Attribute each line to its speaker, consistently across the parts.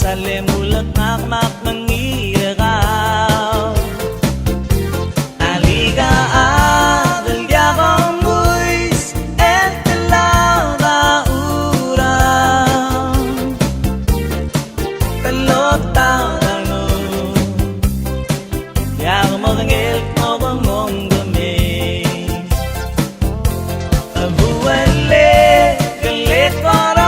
Speaker 1: Salimulak mangiragaw Aliga del diabong buis et telada urang Pelotang dano Yang modengil mobong gami Abuele galit para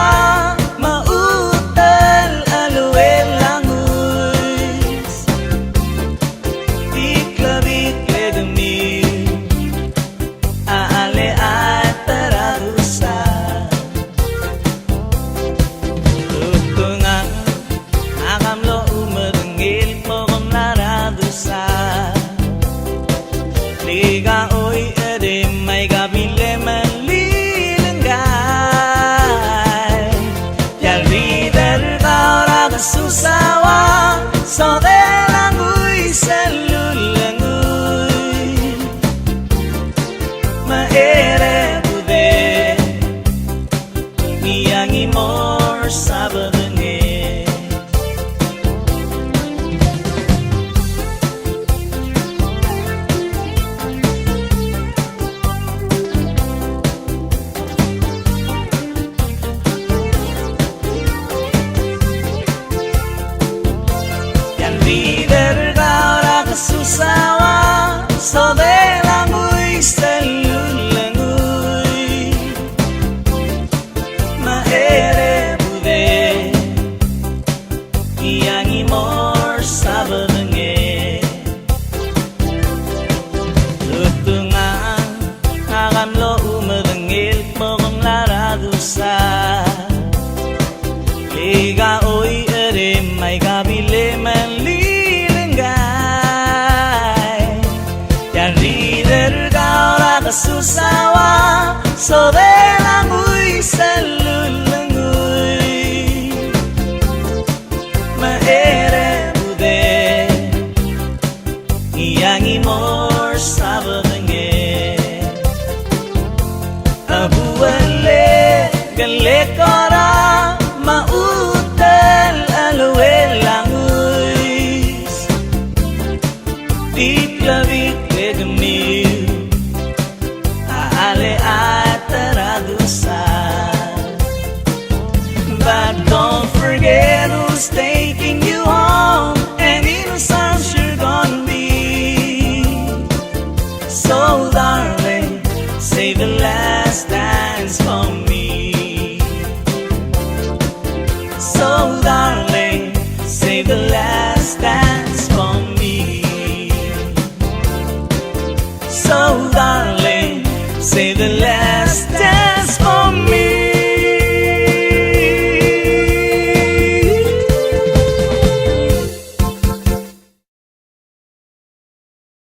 Speaker 1: Liga oi ede mai gabile malilengay Yal rider kaura kasusawa So de languy selulanguy Maere bude Niyang imor sabadenge Líder kaura kasusawa So de languy selulanguy Maere bude Iyang imor sabadenge Tutungan Akamlo umadangil Mokong laradusa Liga oy ere may kabile manli Kasusawa So de languy selulanguy Maere bude Iyang imor sabadenge Abuele gale kora Mautel alwe languys Deep lavik legami Ale ataradusa But don't forget who's staying